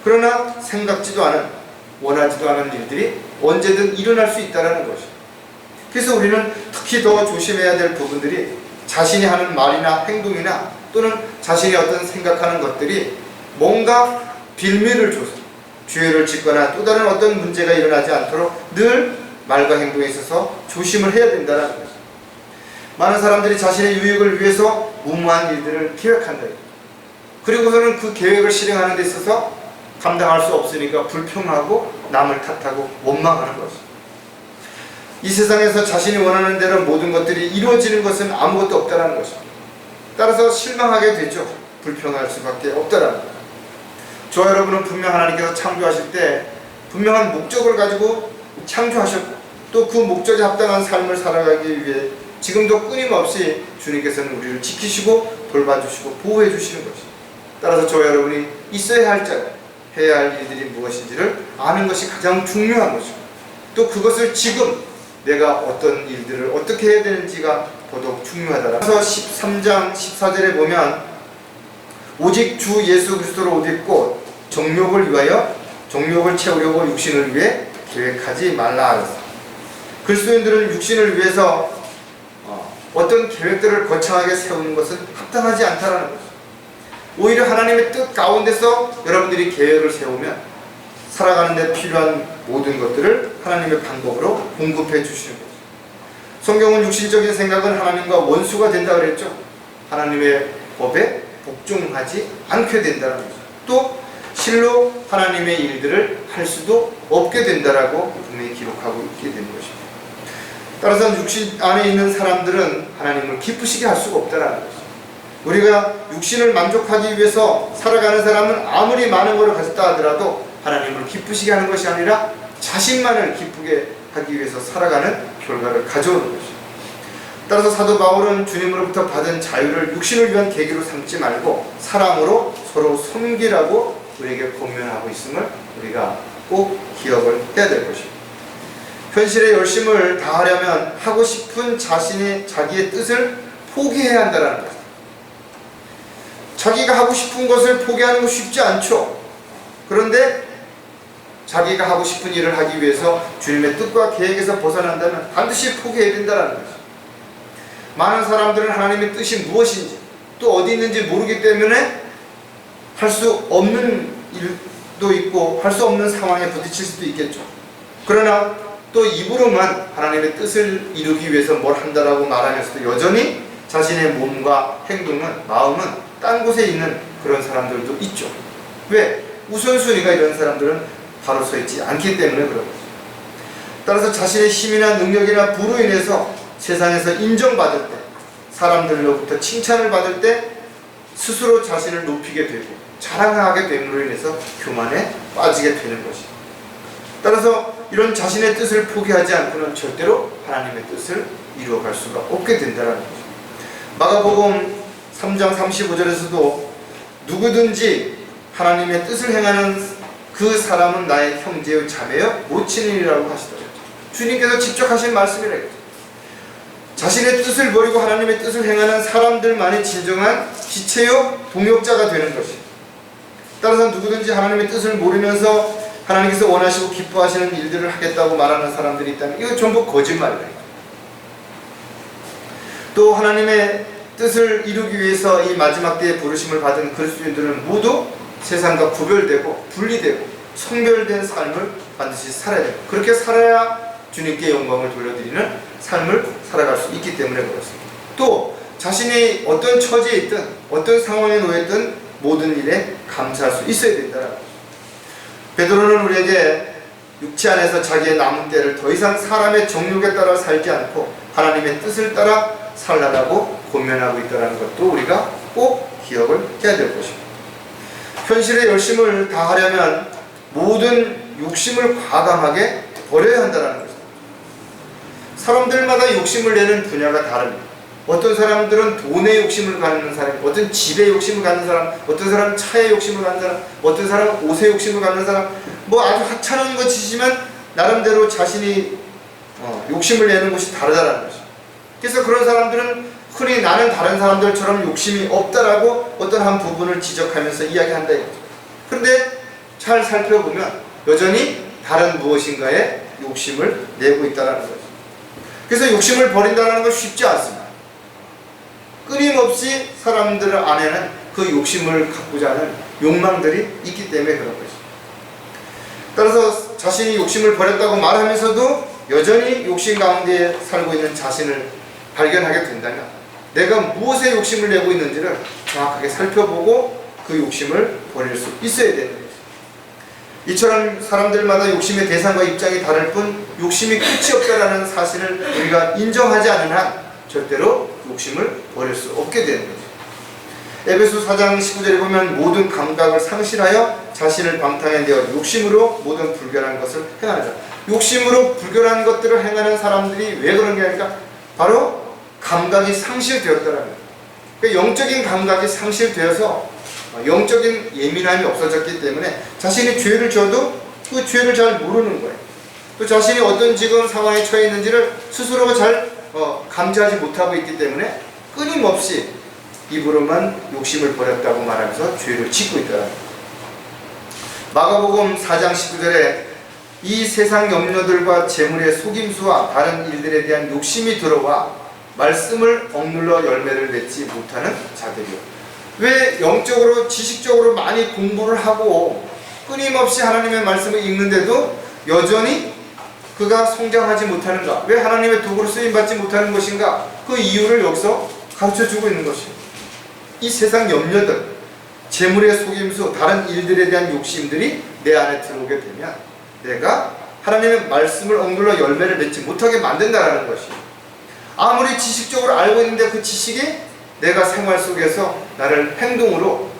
[SPEAKER 1] 그러나 생각지도 않은, 원하지도 않은 일들이 언제든 일어날 수 있다는 것이죠. 그래서 우리는 특히 더 조심해야 될 부분들이 자신이 하는 말이나 행동이나 또는 자신이 어떤 생각하는 것들이 뭔가 빌미를 줘서 죄를 짓거나 또 다른 어떤 문제가 일어나지 않도록 늘 말과 행동에 있어서 조심을 해야 된다는 것입니다. 많은 사람들이 자신의 유익을 위해서 무모한 일들을 계획한다. 그리고서는 그 계획을 실행하는 데 있어서 감당할 수 없으니까 불평하고 남을 탓하고 원망하는 것입니다. 이 세상에서 자신이 원하는 대로 모든 것들이 이루어지는 것은 아무것도 없다는 것입니다. 따라서 실망하게 되죠. 불평할 수밖에 없다라는 거예요. 저와 여러분은 분명 하나님께서 창조하실 때 분명한 목적을 가지고 창조하셨고 또 그 목적에 합당한 삶을 살아가기 위해 지금도 끊임없이 주님께서는 우리를 지키시고 돌봐주시고 보호해 주시는 것입니다. 따라서 저와 여러분이 있어야 할 자리, 해야 할 일들이 무엇인지를 아는 것이 가장 중요한 것이고 또 그것을 지금 내가 어떤 일들을 어떻게 해야 되는지가 더더욱 중요하다. 그래서 13장 14절에 보면 오직 주 예수 그리스도를 옷 입고 정욕을 위하여 정욕을 채우려고 육신을 위해 계획하지 말라 하였습니다. 그리스도인들은 육신을 위해서 어떤 계획들을 거창하게 세우는 것은 합당하지 않다라는 것입니다. 오히려 하나님의 뜻 가운데서 여러분들이 계획을 세우면 살아가는 데 필요한 모든 것들을 하나님의 방법으로 공급해 주시는 거죠. 성경은 육신적인 생각은 하나님과 원수가 된다 그랬죠. 하나님의 법에 복종하지 않게 된다는 거죠. 또 실로 하나님의 일들을 할 수도 없게 된다라고 분명히 기록하고 있게 되는 것입니다. 따라서 육신 안에 있는 사람들은 하나님을 기쁘시게 할 수가 없다라는 것입니다. 우리가 육신을 만족하기 위해서 살아가는 사람은 아무리 많은 것을 가졌다 하더라도 하나님을 기쁘시게 하는 것이 아니라 자신만을 기쁘게 하기 위해서 살아가는 결과를 가져오는 것입니다. 따라서 사도 바울은 주님으로부터 받은 자유를 육신을 위한 계기로 삼지 말고 사랑으로 서로 섬기라고 우리에게 권면하고 있음을 우리가 꼭 기억을 해야 될 것입니다. 현실의 열심을 다하려면 하고 싶은 자기의 뜻을 포기해야 한다는 것입니다. 자기가 하고 싶은 것을 포기하는 건 쉽지 않죠. 그런데 자기가 하고 싶은 일을 하기 위해서 주님의 뜻과 계획에서 벗어난다면 반드시 포기해야 된다는 것입니다. 많은 사람들은 하나님의 뜻이 무엇인지 또 어디 있는지 모르기 때문에 할 수 없는 일도 있고 할 수 없는 상황에 부딪힐 수도 있겠죠. 그러나 또 입으로만 하나님의 뜻을 이루기 위해서 뭘 한다라고 말하면서도 여전히 자신의 몸과 행동은 마음은 딴 곳에 있는 그런 사람들도 있죠. 왜? 우선순위가 이런 사람들은 바로 서 있지 않기 때문에 그런 거죠. 따라서 자신의 힘이나 능력이나 부로 인해서 세상에서 인정받을 때, 사람들로부터 칭찬을 받을 때 스스로 자신을 높이게 되고 자랑하게 됨으로 인해서 교만에 빠지게 되는 것입니다. 따라서 이런 자신의 뜻을 포기하지 않고는 절대로 하나님의 뜻을 이루어갈 수가 없게 된다는 것입니다. 마가복음 3장 35절에서도 누구든지 하나님의 뜻을 행하는 그 사람은 나의 형제요 자매요 모친이라고 하시더라고요. 주님께서 직접 하신 말씀이래요. 자신의 뜻을 버리고 하나님의 뜻을 행하는 사람들만이 진정한 지체요 동역자가 되는 것입니다. 따라서 누구든지 하나님의 뜻을 모르면서 하나님께서 원하시고 기뻐하시는 일들을 하겠다고 말하는 사람들이 있다면 이거 전부 거짓말이에요. 또 하나님의 뜻을 이루기 위해서 이 마지막 때에 부르심을 받은 그리스도인들은 모두 세상과 구별되고 분리되고 성별된 삶을 반드시 살아야 돼요. 그렇게 살아야 주님께 영광을 돌려드리는 삶을 살아갈 수 있기 때문에 그렇습니다. 또 자신이 어떤 처지에 있든 어떤 상황에 놓여있든 모든 일에 감사할 수 있어야 된다는 거죠. 베드로는 우리에게 육체 안에서 자기의 남은 때를 더 이상 사람의 정욕에 따라 살지 않고 하나님의 뜻을 따라 살라라고 권면하고 있다는 것도 우리가 꼭 기억을 해야 될 것입니다. 현실의 열심을 다하려면 모든 욕심을 과감하게 버려야 한다는 것입니다. 사람들마다 욕심을 내는 분야가 다릅니다. 어떤 사람들은 돈에 욕심을 갖는 사람, 어떤 집에 욕심을 갖는 사람, 어떤 사람은 차에 욕심을 갖는 사람, 어떤 사람은 옷에 욕심을 갖는 사람, 뭐 아주 하찮은 것이지만 나름대로 자신이 욕심을 내는 것이 다르다는 것입니다. 그래서 그런 사람들은 흔히 나는 다른 사람들처럼 욕심이 없다라고 어떤 한 부분을 지적하면서 이야기한다 이거죠. 그런데 잘 살펴보면 여전히 다른 무엇인가에 욕심을 내고 있다는 거죠. 그래서 욕심을 버린다는 건 쉽지 않습니다. 끊임없이 사람들 안에는 그 욕심을 갖고자 하는 욕망들이 있기 때문에 그런 것입니다. 따라서 자신이 욕심을 버렸다고 말하면서도 여전히 욕심 가운데 살고 있는 자신을 발견하게 된다면 내가 무엇에 욕심을 내고 있는지를 정확하게 살펴보고 그 욕심을 버릴 수 있어야 되는 것입니다. 이처럼 사람들마다 욕심의 대상과 입장이 다를 뿐 욕심이 끝이 없다는 사실을 우리가 인정하지 않는 한 절대로 욕심을 버릴 수 없게 되는 거죠. 에베소 4장 19절에 보면 모든 감각을 상실하여 자신을 방탕에 내어 욕심으로 모든 불결한 것을 행하는 자. 욕심으로 불결한 것들을 행하는 사람들이 왜 그런 게 아닐까? 바로 감각이 상실되었다는 거예요. 그러니까 영적인 감각이 상실되어서 영적인 예민함이 없어졌기 때문에 자신이 죄를 져도 그 죄를 잘 모르는 거예요. 또 자신이 어떤 지금 상황에 처해 있는지를 스스로가 잘 감지하지 못하고 있기 때문에 끊임없이 입으로만 욕심을 버렸다고 말하면서 죄를 짓고 있다. 마가복음 4장 19절에 이 세상 염려들과 재물의 속임수와 다른 일들에 대한 욕심이 들어와 말씀을 억눌러 열매를 맺지 못하는 자들이요. 왜 영적으로 지식적으로 많이 공부를 하고 끊임없이 하나님의 말씀을 읽는데도 여전히 그가 성장하지 못하는가? 왜 하나님의 도구로 쓰임받지 못하는 것인가? 그 이유를 여기서 가르쳐주고 있는 것입니다. 이 세상 염려들, 재물의 속임수, 다른 일들에 대한 욕심들이 내 안에 들어오게 되면 내가 하나님의 말씀을 억눌러 열매를 맺지 못하게 만든다는 것이에요. 아무리 지식적으로 알고 있는데 그 지식이 내가 생활 속에서 나를 행동으로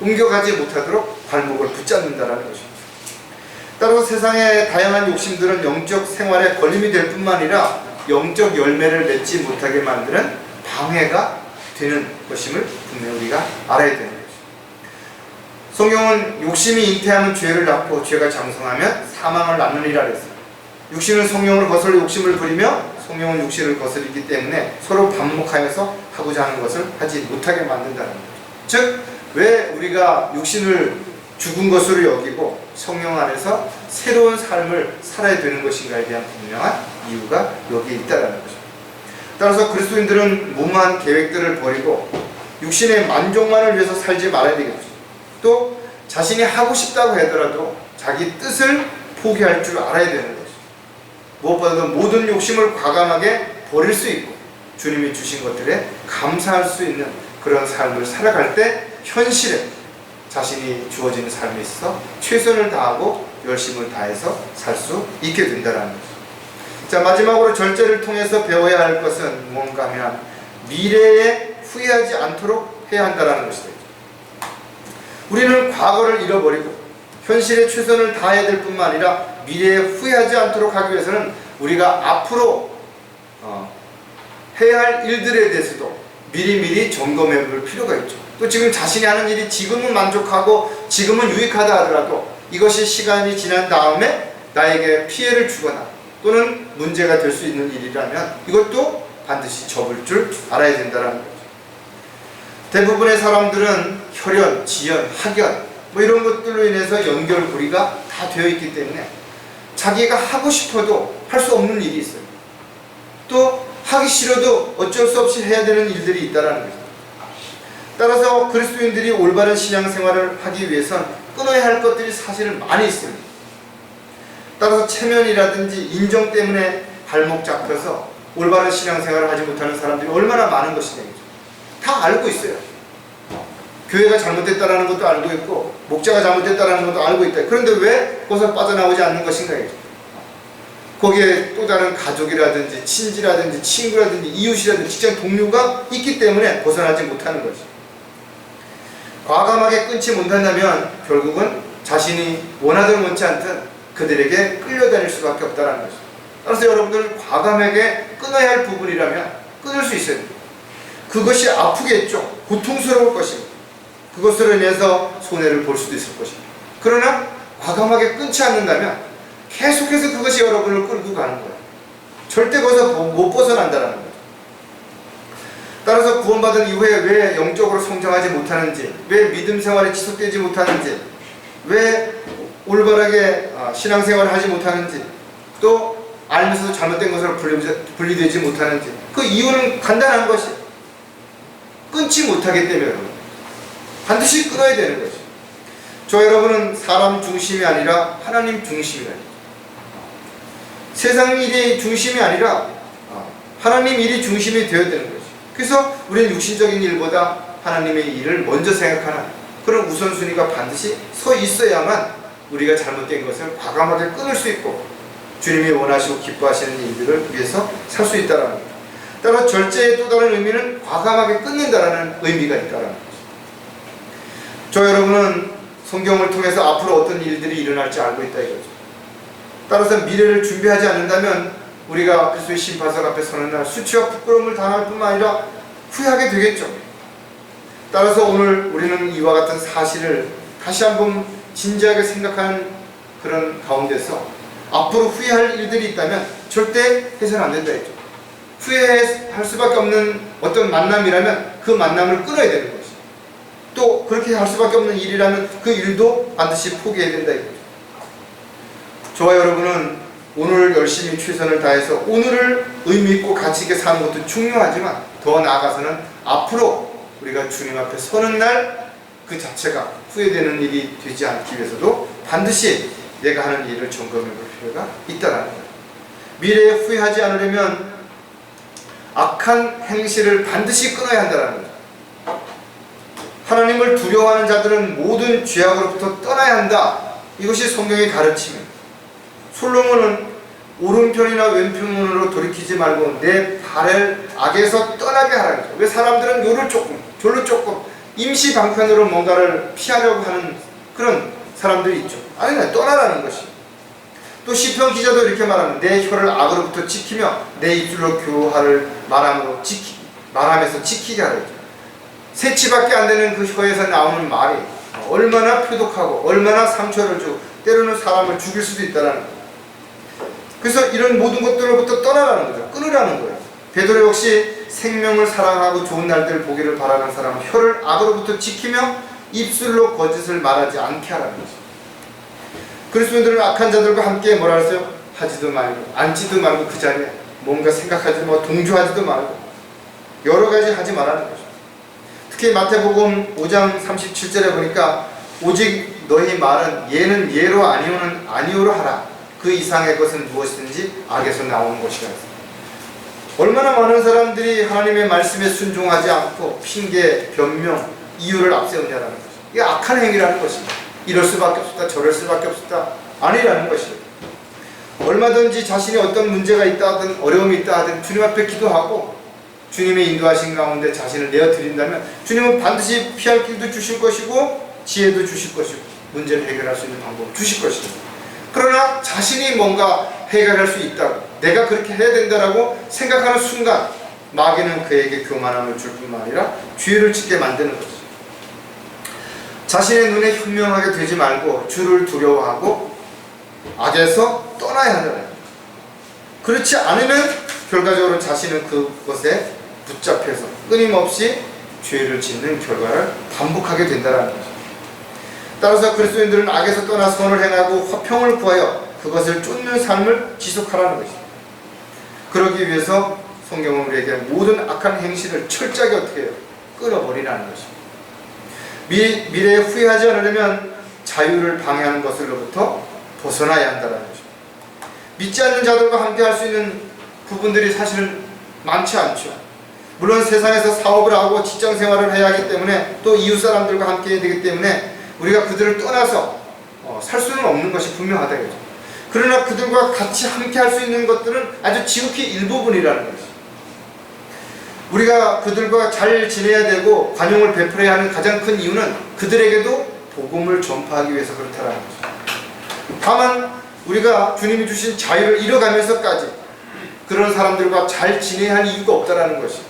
[SPEAKER 1] 옮겨가지 못하도록 발목을 붙잡는다는 것입니다. 따라서 세상의 다양한 욕심들은 영적 생활에 걸림이 될 뿐만 아니라 영적 열매를 맺지 못하게 만드는 방해가 되는 것임을 분명히 우리가 알아야 되는 것입니다. 성경은 욕심이 잉태하면 죄를 낳고 죄가 장성하면 사망을 낳느니라 그랬어요. 육신은 성령을 거슬러 욕심을 부리며 성령은 육신을 거스르기 때문에 서로 반목하여서 하고자 하는 것을 하지 못하게 만든다는 거죠. 즉, 왜 우리가 육신을 죽은 것으로 여기고 성령 안에서 새로운 삶을 살아야 되는 것인가에 대한 분명한 이유가 여기에 있다는 것입니다. 따라서 그리스도인들은 무모한 계획들을 버리고 육신의 만족만을 위해서 살지 말아야 되겠죠. 또 자신이 하고 싶다고 하더라도 자기 뜻을 포기할 줄 알아야 되는 것이죠. 무엇보다도 모든 욕심을 과감하게 버릴 수 있고 주님이 주신 것들에 감사할 수 있는 그런 삶을 살아갈 때 현실에 자신이 주어진 삶에 있어 최선을 다하고 열심을 다해서 살 수 있게 된다는 것이죠. 자, 마지막으로 절제를 통해서 배워야 할 것은 무언가 하면 미래에 후회하지 않도록 해야 한다는 것이다. 우리는 과거를 잃어버리고 현실에 최선을 다해야 될 뿐만 아니라 미래에 후회하지 않도록 하기 위해서는 우리가 앞으로 해야 할 일들에 대해서도 미리미리 점검해 볼 필요가 있죠. 또 지금 자신이 하는 일이 지금은 만족하고 지금은 유익하다 하더라도 이것이 시간이 지난 다음에 나에게 피해를 주거나 또는 문제가 될 수 있는 일이라면 이것도 반드시 접을 줄 알아야 된다는 거죠. 대부분의 사람들은 혈연, 지연, 학연 이런 것들로 인해서 연결고리가 다 되어 있기 때문에 자기가 하고 싶어도 할 수 없는 일이 있어요. 또 하기 싫어도 어쩔 수 없이 해야 되는 일들이 있다는 거죠. 따라서 그리스도인들이 올바른 신앙생활을 하기 위해선 끊어야 할 것들이 사실은 많이 있습니다. 따라서 체면이라든지 인정 때문에 발목 잡혀서 올바른 신앙생활을 하지 못하는 사람들이 얼마나 많은 것이냐. 다 알고 있어요. 교회가 잘못됐다는 것도 알고 있고 목자가 잘못됐다는 것도 알고 있다. 그런데 왜 거기서 빠져나오지 않는 것인가. 거기에 또 다른 가족이라든지 친지라든지 친구라든지 이웃이라든지 직장 동료가 있기 때문에 벗어나지 못하는 거죠. 과감하게 끊지 못한다면 결국은 자신이 원하든 원치 않든 그들에게 끌려다닐 수밖에 없다는 거죠. 따라서 여러분들 과감하게 끊어야 할 부분이라면 끊을 수 있어요. 그것이 아프겠죠. 고통스러울 것입니다. 그것으로 인해서 손해를 볼 수도 있을 것입니다. 그러나 과감하게 끊지 않는다면 계속해서 그것이 여러분을 끌고 가는 거예요. 절대 거기서 못 벗어난다는 거죠. 따라서 구원받은 이후에 왜 영적으로 성장하지 못하는지, 왜 믿음 생활이 지속되지 못하는지, 왜 올바르게 신앙생활을 하지 못하는지, 또 알면서도 잘못된 것으로 분리되지 못하는지, 그 이유는 간단한 것이 끊지 못하기 때문에 반드시 끊어야 되는 거죠. 저 여러분은 사람 중심이 아니라 하나님 중심이에요. 세상 일이 중심이 아니라 하나님 일이 중심이 되어야 되는 거죠. 그래서 우리는 육신적인 일보다 하나님의 일을 먼저 생각하는 그런 우선순위가 반드시 서 있어야만 우리가 잘못된 것을 과감하게 끊을 수 있고 주님이 원하시고 기뻐하시는 일들을 위해서 살 수 있다는 겁니다. 따라 절제의 또 다른 의미는 과감하게 끊는다라는 의미가 있다는 거죠. 저 여러분은 성경을 통해서 앞으로 어떤 일들이 일어날지 알고 있다 이거죠. 따라서 미래를 준비하지 않는다면 우리가 그리스도의 심판석 앞에 서는 날 수치와 부끄러움을 당할 뿐만 아니라 후회하게 되겠죠. 따라서 오늘 우리는 이와 같은 사실을 다시 한번 진지하게 생각하는 그런 가운데서 앞으로 후회할 일들이 있다면 절대 해서는 안 된다 했죠. 후회할 수밖에 없는 어떤 만남이라면 그 만남을 끊어야 되는 것이, 또 그렇게 할 수밖에 없는 일이라면 그 일도 반드시 포기해야 된다 이거죠. 저와 여러분은 오늘 열심히 최선을 다해서 오늘을 의미 있고 가치 있게 사는 것도 중요하지만 더 나아가서는 앞으로 우리가 주님 앞에 서는 날 그 자체가 후회되는 일이 되지 않기 위해서도 반드시 내가 하는 일을 점검해 볼 필요가 있다는 거예요. 미래에 후회하지 않으려면 악한 행실을 반드시 끊어야 한다는 거죠. 하나님을 두려워하는 자들은 모든 죄악으로부터 떠나야 한다. 이것이 성경의 가르침입니다. 솔로몬은 오른편이나 왼편으로 돌이키지 말고 내 발을 악에서 떠나게 하라는 거죠. 왜 사람들은 요를 조금 졸로 조금 임시 방편으로 뭔가를 피하려고 하는 그런 사람들이 있죠. 아니, 떠나라는 것이. 또 시편 기자도 이렇게 말합니다. 내 혀를 악으로부터 지키며 내 입술로 교화를 말하면서 지키게 하라. 새치밖에 안 되는 그 혀에서 나오는 말이 얼마나 표독하고 얼마나 상처를 주고 때로는 사람을 죽일 수도 있다는 거예요. 그래서 이런 모든 것들로부터 떠나라는 거죠. 끊으라는 거예요. 베드로 역시 생명을 사랑하고 좋은 날들을 보기를 바라는 사람은 혀를 악으로부터 지키며 입술로 거짓을 말하지 않게 하라는 거죠. 그리스도인들은 악한 자들과 함께 뭐라 했어요? 하지도 말고 앉지도 말고 그 자리에 뭔가 생각하지 말고 동조하지도 말고 여러 가지 하지 말라는 거죠. 특히 마태복음 5장 37절에 보니까 오직 너희 말은 예는 예로 아니오는 아니오로 하라. 그 이상의 것은 무엇이든지 악에서 나오는 것이라. 얼마나 많은 사람들이 하나님의 말씀에 순종하지 않고 핑계, 변명, 이유를 앞세우냐라는 것이죠. 이게 악한 행위라는 것입니다. 이럴 수밖에 없다, 저럴 수밖에 없다 아니라는 것이죠. 얼마든지 자신이 어떤 문제가 있다 하든 어려움이 있다 하든 주님 앞에 기도하고 주님의 인도하신 가운데 자신을 내어드린다면 주님은 반드시 피할 길도 주실 것이고 지혜도 주실 것이고 문제를 해결할 수 있는 방법을 주실 것입니다. 그러나 자신이 뭔가 해결할 수 있다고 내가 그렇게 해야 된다라고 생각하는 순간 마귀는 그에게 교만함을 줄 뿐만 아니라 죄를 짓게 만드는 것이죠. 자신의 눈에 현명하게 되지 말고 주를 두려워하고 악에서 떠나야 한다는. 그렇지 않으면 결과적으로 자신은 그것에 붙잡혀서 끊임없이 죄를 짓는 결과를 반복하게 된다는 거죠. 따라서 그리스도인들은 악에서 떠나 선을 행하고 화평을 구하여 그것을 쫓는 삶을 지속하라는 것입니다. 그러기 위해서 성경은 우리에게 모든 악한 행실을 철저하게 어떻게 해요? 끊어버리라는 것입니다. 미래에 후회하지 않으려면 자유를 방해하는 것으로부터 벗어나야 한다는 것입니다. 믿지 않는 자들과 함께 할 수 있는 부분들이 사실은 많지 않죠. 물론 세상에서 사업을 하고 직장 생활을 해야 하기 때문에 또 이웃 사람들과 함께 해야 되기 때문에 우리가 그들을 떠나서 살 수는 없는 것이 분명하다 이거죠. 그러나 그들과 같이 함께 할 수 있는 것들은 아주 지극히 일부분이라는 것이죠. 우리가 그들과 잘 지내야 되고 관용을 베풀어야 하는 가장 큰 이유는 그들에게도 복음을 전파하기 위해서 그렇다는 거죠. 다만 우리가 주님이 주신 자유를 잃어가면서까지 그런 사람들과 잘 지내야 할 이유가 없다는 것이,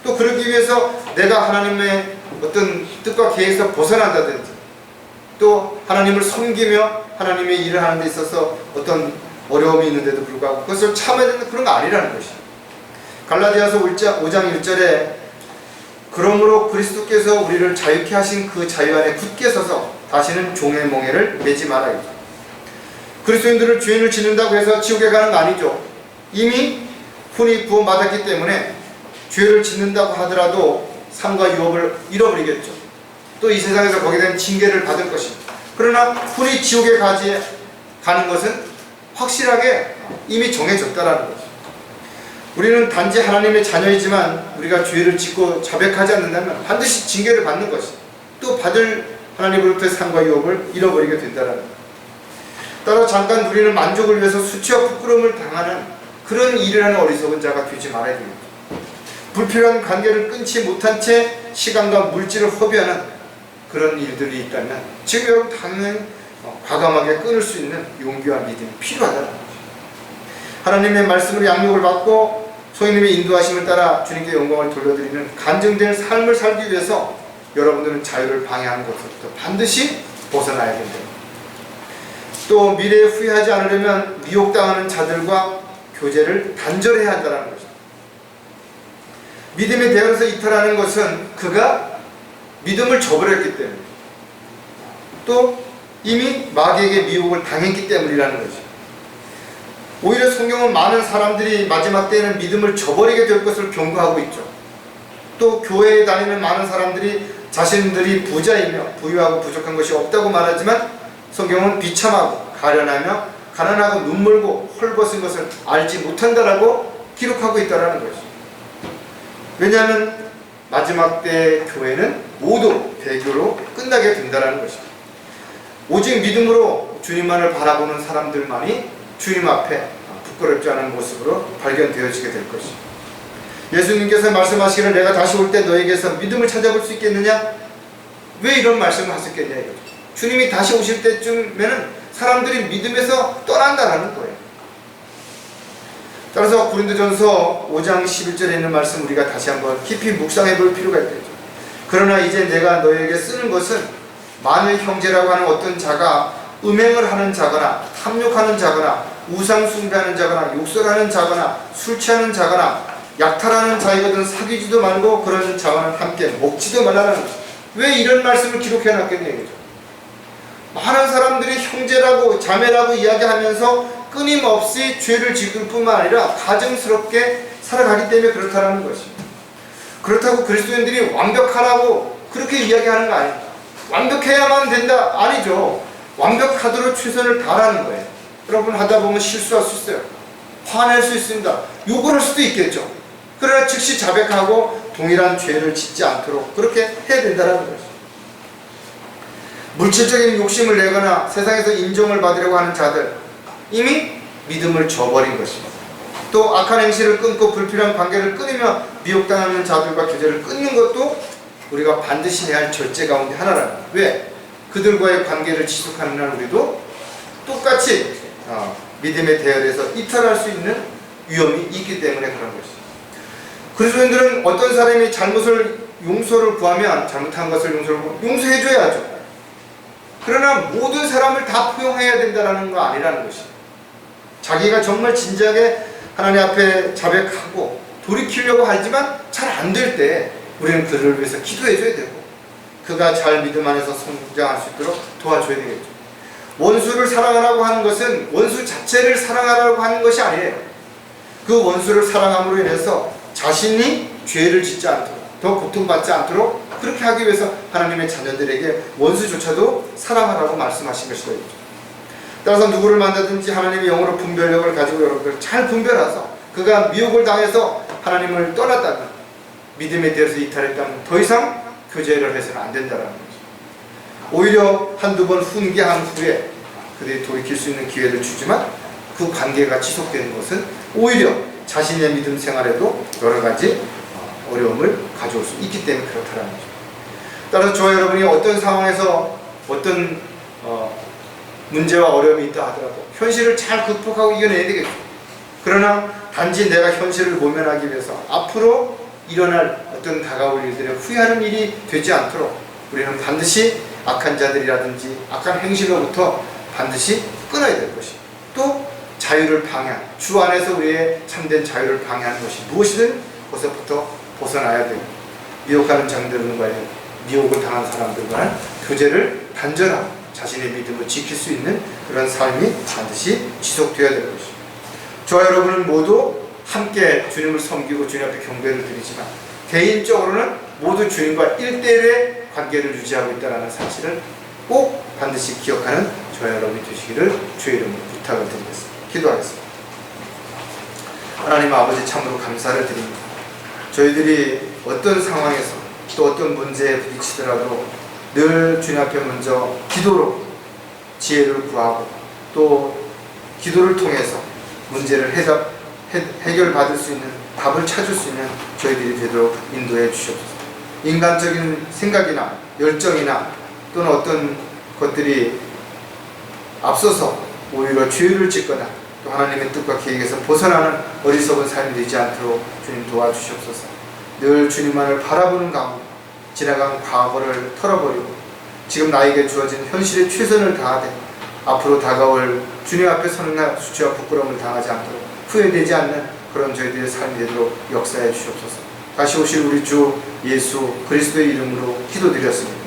[SPEAKER 1] 또 그러기 위해서 내가 하나님의 어떤 뜻과 계획에서 벗어난다든지 또 하나님을 섬기며 하나님의 일을 하는 데 있어서 어떤 어려움이 있는데도 불구하고 그것을 참아야 되는 그런 거 아니라는 것이. 갈라디아서 5장 1절에 그러므로 그리스도께서 우리를 자유케 하신 그 자유 안에 굳게 서서 다시는 종의 멍에를 매지 말아요. 그리스도인들을 죄인을 짓는다고 해서 지옥에 가는 거 아니죠. 이미 혼이 구원받았기 때문에 죄를 짓는다고 하더라도 삶과 유업을 잃어버리겠죠. 또 이 세상에서 거기에 대한 징계를 받을 것입니다. 그러나 혼이 지옥에 가는 것은 확실하게 이미 정해졌다라는 거죠. 우리는 단지 하나님의 자녀이지만 우리가 죄를 짓고 자백하지 않는다면 반드시 징계를 받는 것이, 또 받을 하나님으로부터의 상과 유업을 잃어버리게 된다는 것. 따라 잠깐 누리는 만족을 위해서 수치와 부끄러움을 당하는 그런 일을 하는 어리석은 자가 되지 말아야 됩니다. 불필요한 관계를 끊지 못한 채 시간과 물질을 허비하는 그런 일들이 있다면 지금 여러분 당연히 과감하게 끊을 수 있는 용기와 믿음이 필요하다는 거죠. 하나님의 말씀으로 양육을 받고 성령님의 인도하심을 따라 주님께 영광을 돌려드리는 간증된 삶을 살기 위해서 여러분들은 자유를 방해하는 것부터 반드시 벗어나야 된다. 또 미래에 후회하지 않으려면 미혹당하는 자들과 교제를 단절해야 한다는 것입니다. 믿음의 대열에서 이탈하는 것은 그가 믿음을 저버렸기 때문에 또 이미 마귀에게 미혹을 당했기 때문이라는 것이죠. 오히려 성경은 많은 사람들이 마지막 때에는 믿음을 저버리게 될 것을 경고하고 있죠. 또 교회에 다니는 많은 사람들이 자신들이 부자이며 부유하고 부족한 것이 없다고 말하지만 성경은 비참하고 가련하며 가난하고 눈물고 헐벗은 것을 알지 못한다라고 기록하고 있다는 것이죠. 왜냐하면 마지막 때 교회는 모두 배교로 끝나게 된다는 것입니다. 오직 믿음으로 주님만을 바라보는 사람들만이 주님 앞에 부끄럽지 않은 모습으로 발견되어지게 될 것입니다. 예수님께서 말씀하시기를 내가 다시 올 때 너에게서 믿음을 찾아볼 수 있겠느냐? 왜 이런 말씀을 하셨겠냐 이거죠. 주님이 다시 오실 때쯤에는 사람들이 믿음에서 떠난다는 거예요. 따라서 고린도전서 5장 11절에 있는 말씀 우리가 다시 한번 깊이 묵상해 볼 필요가 있겠죠. 그러나 이제 내가 너에게 쓰는 것은 만일 형제라고 하는 어떤 자가 음행을 하는 자거나 탐욕하는 자거나 우상 숭배하는 자거나 욕설하는 자거나 술 취하는 자거나 약탈하는 자이거든 사귀지도 말고 그런 자와는 함께 먹지도 말라는 거죠. 왜 이런 말씀을 기록해 놨겠냐 이거죠. 많은 사람들이 형제라고 자매라고 이야기하면서 끊임없이 죄를 지을 뿐만 아니라 가증스럽게 살아가기 때문에 그렇다는 것입니다. 그렇다고 그리스도인들이 완벽하라고 그렇게 이야기하는 거 아닙니다. 완벽해야만 된다 아니죠. 완벽하도록 최선을 다하는 거예요. 여러분 하다 보면 실수할 수 있어요. 화낼 수 있습니다. 욕을 할 수도 있겠죠. 그러나 즉시 자백하고 동일한 죄를 짓지 않도록 그렇게 해야 된다는 것이죠. 물질적인 욕심을 내거나 세상에서 인정을 받으려고 하는 자들 이미 믿음을 저버린 것입니다. 또 악한 행실을 끊고 불필요한 관계를 끊으며 미혹당하는 자들과 교제를 끊는 것도 우리가 반드시 해야 할 절제 가운데 하나라는 거예요. 왜? 그들과의 관계를 지속하는 한 우리도 똑같이 믿음의 대열에서 이탈할 수 있는 위험이 있기 때문에 그런 것입니다. 그리스도인들은 어떤 사람이 용서를 구하면 잘못한 것을 용서해줘야죠. 그러나 모든 사람을 다 포용해야 된다는 거 아니라는 것입니다. 자기가 정말 진지하게 하나님 앞에 자백하고 돌이키려고 하지만 잘 안 될 때 우리는 그를 위해서 기도해줘야 되고 그가 잘 믿음 안에서 성장할 수 있도록 도와줘야 되겠죠. 원수를 사랑하라고 하는 것은 원수 자체를 사랑하라고 하는 것이 아니에요. 그 원수를 사랑함으로 인해서 자신이 죄를 짓지 않도록 더 고통받지 않도록 그렇게 하기 위해서 하나님의 자녀들에게 원수조차도 사랑하라고 말씀하신 것이죠. 따라서 누구를 만나든지 하나님의 영으로 분별력을 가지고 여러분들 잘 분별해서 그가 미혹을 당해서 하나님을 떠났다면 믿음에 대해서 이탈했다면 더 이상 교제를 해서는 안 된다는 거죠. 오히려 한두 번 훈계한 후에 그들이 돌이킬 수 있는 기회를 주지만 그 관계가 지속되는 것은 오히려 자신의 믿음 생활에도 여러 가지 어려움을 가져올 수 있기 때문에 그렇다는 거죠. 따라서 저와 여러분이 어떤 상황에서 어떤 문제와 어려움이 있다 하더라도 현실을 잘 극복하고 이겨내야 되겠죠. 그러나 단지 내가 현실을 모면하기 위해서 앞으로 일어날 어떤 다가올 일들에 후회하는 일이 되지 않도록 우리는 반드시 악한 자들이라든지 악한 행실로부터 반드시 끊어야 될 것이 또 자유를 방해하는 주 안에서 우리의 참된 자유를 방해하는 것이 무엇이든 그것부터 벗어나야 되고 미혹하는 자들과의 미혹을 당한 사람들과는 교제를 단절하고 자신의 믿음을 지킬 수 있는 그런 삶이 반드시 지속되어야 될 것입니다. 저와 여러분은 모두 함께 주님을 섬기고 주님 앞에 경배를 드리지만 개인적으로는 모두 주님과 1대1의 관계를 유지하고 있다는 사실을 꼭 반드시 기억하는 저와 여러분이 되시기를 주의 이름으로 부탁을 드리겠습니다. 기도하겠습니다. 하나님 아버지 참으로 감사를 드립니다. 저희들이 어떤 상황에서 또 어떤 문제에 부딪히더라도 늘 주님 앞에 먼저 기도로 지혜를 구하고 또 기도를 통해서 문제를 해결받을 수 있는 답을 찾을 수 있는 저희들이 되도록 인도해 주시옵소서. 인간적인 생각이나 열정이나 또는 어떤 것들이 앞서서 오히려 죄를 짓거나 또 하나님의 뜻과 계획에서 벗어나는 어리석은 삶이 되지 않도록 주님 도와주시옵소서. 늘 주님만을 바라보는 가운데 지나간 과거를 털어버리고 지금 나에게 주어진 현실에 최선을 다하되 앞으로 다가올 주님 앞에 서는 날 수치와 부끄러움을 당하지 않도록 후회되지 않는 그런 저희들의 삶이 되도록 역사해 주시옵소서. 다시 오실 우리 주 예수 그리스도의 이름으로 기도드렸습니다.